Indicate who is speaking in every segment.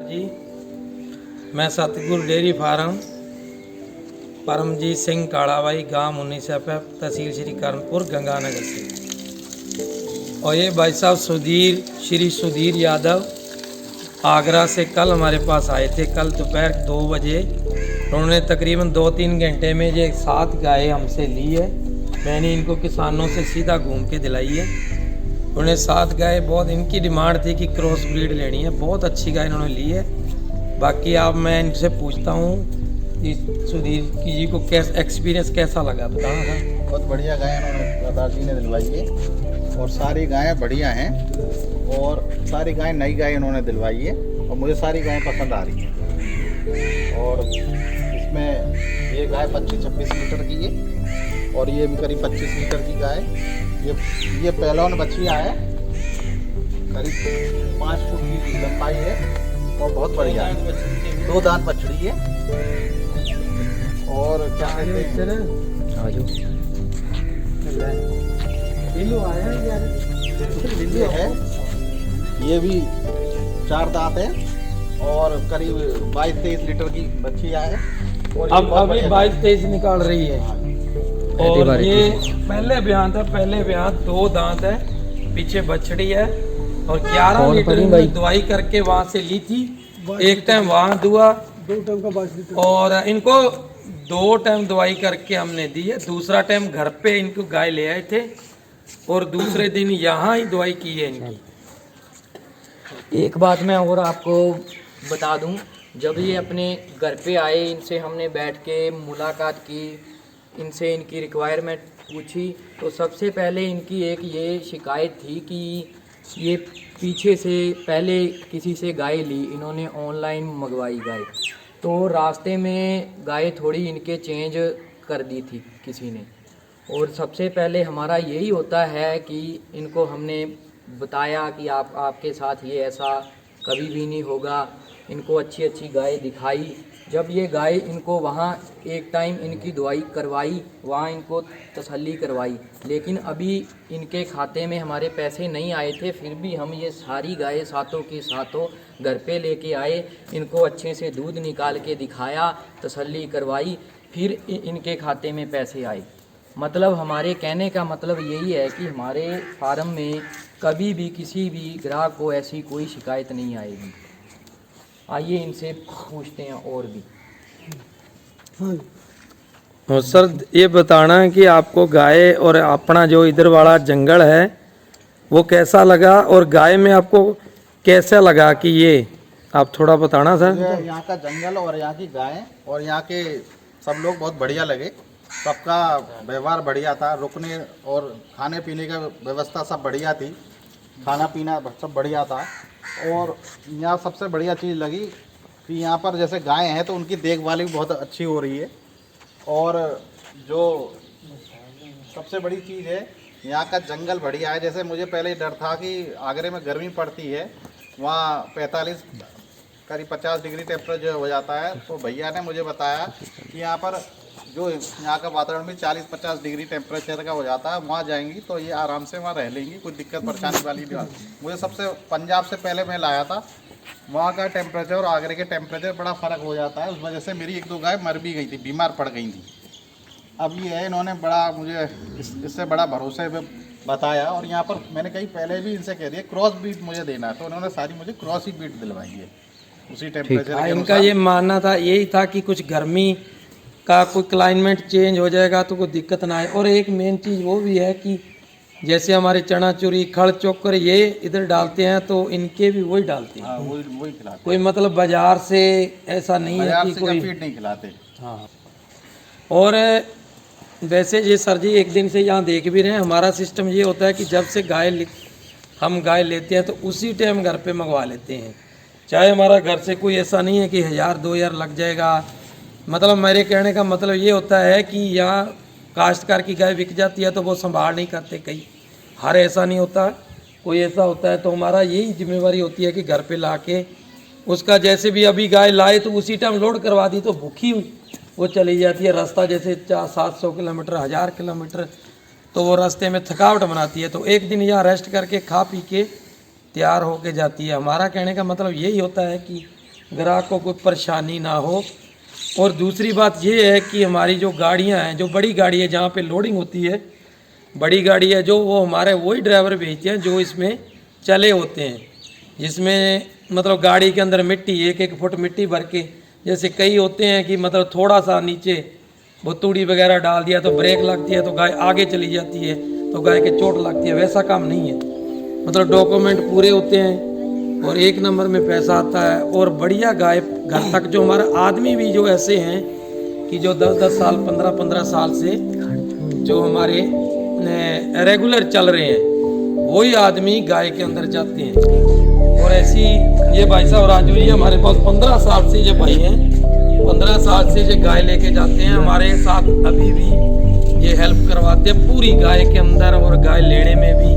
Speaker 1: जी, मैं सतगुरु dairy farm Paramjit Singh काड़ाबाई गांव मुनीसफ तहसील श्री कर्णपुर गंगानगर से। और ये भाई साहब श्री सुधीर यादव आगरा से कल हमारे पास आए थे। कल दोपहर 2 बजे उन्होंने तकरीबन 2-3 घंटे में ये 7 गाय हमसे ली है। मैंने इनको किसानों से सीधा घूम के दिलाई है। उन्हें 7 गाय बहुत इनकी डिमांड थी कि क्रॉस ब्रीड लेनी है। बहुत अच्छी गाय इन्होंने ली है। बाकी आप मैं इनसे पूछता हूँ कि सुधीर जी को कैसा एक्सपीरियंस कैसा लगा, बताना था।
Speaker 2: बहुत बढ़िया गाय उन्होंने दादाजी ने दिलवाई है और सारी गायें बढ़िया हैं और सारी गायें नई गाय उन्होंने दिलवाई है और मुझे सारी गायें पसंद आ रही हैं। और इसमें ये गाय 25-26 लीटर की है और ये भी करीब 25 लीटर की गाय। ये पहलौन बछिया है, करीब 5 फुट की लंबाई है और बहुत बढ़िया है। 2 दांत बछड़ी है और क्या कहते हैं ये है, ये भी 4 दांत है और करीब 22-23 लीटर की बछिया है। और
Speaker 1: अब अभी 22-23 निकाल रही है। और ये पहले ब्याह था, पहले ब्याह 2 दांत है, पीछे बछड़ी है और 11 लीटर में दवाई करके वहां से ली थी। एक टाइम वहां दुआ
Speaker 3: 2 टाइम का 22 लीटर
Speaker 1: और इनको 2 टाइम दवाई करके हमने दी है। दूसरा टाइम घर पे इनको गाय ले आए थे और दूसरे दिन यहाँ ही दवाई की है इनकी।
Speaker 4: एक बात मैं और आपको बता दूं, जब ये अपने घर पे आए, इनसे हमने बैठ के मुलाकात की, इनसे इनकी रिक्वायरमेंट पूछी, तो सबसे पहले इनकी एक ये शिकायत थी कि ये पीछे से पहले किसी से गाय ली, इन्होंने ऑनलाइन मंगवाई गाय, तो रास्ते में गाय थोड़ी इनके चेंज कर दी थी किसी ने। और सबसे पहले हमारा यही होता है कि इनको हमने बताया कि आपके साथ ये ऐसा कभी भी नहीं होगा। इनको अच्छी अच्छी गाय दिखाई। जब ये गाय इनको वहाँ एक टाइम इनकी दवाई करवाई, वहाँ इनको तसल्ली करवाई, लेकिन अभी इनके खाते में हमारे पैसे नहीं आए थे, फिर भी हम ये सारी गाय सातों की सातों घर पे लेके आए, इनको अच्छे से दूध निकाल के दिखाया, तसल्ली करवाई, फिर इनके खाते में पैसे आए। मतलब हमारे कहने का मतलब यही है कि हमारे फार्म में कभी भी किसी भी ग्राहक को ऐसी कोई शिकायत नहीं आएगी। आइए इनसे पूछते हैं और भी।
Speaker 1: और सर ये बताना है कि आपको गाय और अपना जो इधर वाला जंगल है वो कैसा लगा और गाय में आपको कैसा लगा कि ये आप थोड़ा बताना सर।
Speaker 2: यहाँ का जंगल और यहाँ की गाय और यहाँ के सब लोग बहुत बढ़िया लगे। सबका व्यवहार बढ़िया था, रुकने और खाने पीने का व्यवस्था सब बढ़िया थी, खाना पीना सब बढ़िया था। और यहाँ सबसे बढ़िया चीज़ लगी कि यहाँ पर जैसे गाय हैं तो उनकी देखभाल भी बहुत अच्छी हो रही है। और जो सबसे बड़ी चीज़ है, यहाँ का जंगल बढ़िया है। जैसे मुझे पहले डर था कि आगरे में गर्मी पड़ती है, वहाँ 45 करीब 50 डिग्री टेम्परेचर हो जाता है, तो भैया ने मुझे बताया कि यहाँ पर जो यहाँ का वातावरण में 40-50 डिग्री टेम्परेचर का हो जाता है, वहाँ जाएंगी तो ये आराम से वहाँ रह लेंगी, कोई दिक्कत परेशानी वाली नहीं आती। मुझे सबसे पंजाब से पहले मैं लाया था, वहाँ का टेम्परेचर और आगरे के टेम्परेचर बड़ा फ़र्क हो जाता है। उस वजह से मेरी 1-2 गाय मर भी गई थी, बीमार पड़ गई थी। अब ये है, इन्होंने बड़ा मुझे इससे बड़ा भरोसे में बताया। और यहाँ पर मैंने कहीं पहले भी इनसे कह दिया क्रॉस बीट मुझे देना है, तो उन्होंने सारी मुझे क्रॉस ही बीट दिलवाई है उसी टेम्परेचर।
Speaker 1: इनका ये मानना था, यही था कि कुछ गर्मी का कोई क्लाइमेट चेंज हो जाएगा तो कोई दिक्कत ना आए। और एक मेन चीज़ वो भी है कि जैसे हमारे चना चूरी खड़ चोकर ये इधर डालते हैं तो इनके भी वही डालते हैं।
Speaker 2: वही खिलाते,
Speaker 1: कोई मतलब बाजार से ऐसा नहीं है कि कोई
Speaker 2: फीड नहीं खिलाते।
Speaker 1: हाँ। और वैसे ये सर जी एक दिन से यहाँ देख भी रहे हैं, हमारा सिस्टम ये होता है कि जब से हम गाय लेते हैं तो उसी टाइम घर पे मंगवा लेते हैं। चाहे हमारा घर से कोई ऐसा नहीं है कि 1000-2000 लग जाएगा। मतलब मेरे कहने का मतलब ये होता है कि यहाँ काश्तकार की गाय बिक जाती है तो वो संभाल नहीं करते, कई हर ऐसा नहीं होता, कोई ऐसा होता है। तो हमारा यही जिम्मेवारी होती है कि घर पे ला के उसका जैसे भी अभी गाय लाए तो उसी टाइम लोड करवा दी तो भूखी वो चली जाती है। रास्ता जैसे 700 किलोमीटर 1000 किलोमीटर तो वो रास्ते में थकावट बनाती है, तो एक दिन यहाँ रेस्ट करके खा पी के तैयार होके जाती है। हमारा कहने का मतलब यही होता है कि ग्राहकों को परेशानी ना हो। और दूसरी बात ये है कि हमारी जो गाड़ियाँ हैं, जो बड़ी गाड़ी है जहाँ पे लोडिंग होती है, बड़ी गाड़ी है जो, वो हमारे वही ड्राइवर भेजते हैं जो इसमें चले होते हैं, जिसमें मतलब गाड़ी के अंदर मिट्टी 1-1 फुट मिट्टी भर के, जैसे कई होते हैं कि मतलब थोड़ा सा नीचे वो तूड़ी वगैरह डाल दिया तो ब्रेक लगती है तो गाय आगे चली जाती है तो गाय के चोट लगती है, वैसा काम नहीं है। मतलब डॉक्यूमेंट पूरे होते हैं और 1 नंबर में पैसा आता है। और बढ़िया गाय घर तक, जो हमारा आदमी भी जो ऐसे हैं कि जो 10-10 साल 15-15 साल से जो हमारे रेगुलर चल रहे हैं, वही आदमी गाय के अंदर जाते हैं। और ऐसी ये भाई साहब राजू जी हमारे पास 15 साल से ये भाई हैं, 15 साल से ये गाय लेके जाते हैं हमारे साथ, अभी भी ये हेल्प करवाते हैं पूरी गाय के अंदर और गाय लेने में भी।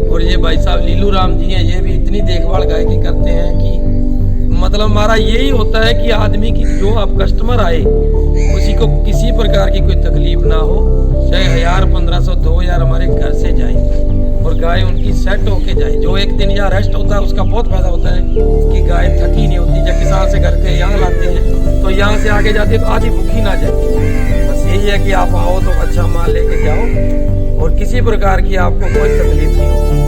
Speaker 1: और ये भाई साहब लीलू राम जी हैं, ये भी इतनी देखभाल गाय की करते हैं कि मतलब हमारा यही होता है कि आदमी की जो अब कस्टमर आए उसी को किसी प्रकार की कोई तकलीफ ना हो, चाहे 1000, 1500, 2000 हमारे घर से जाए और गाय उनकी सेट होके जाए। जो एक दिन यहाँ रेस्ट होता है उसका बहुत फायदा होता है कि गाय थकी नहीं होती। जब किसान से घर के यहाँ लाते हैं तो यहाँ से आगे जाते तो आधी भूखी ना जाए। बस यही है कि आप आओ तो अच्छा माल लेके जाओ और किसी प्रकार की आपको कोई तकलीफ नहीं हो।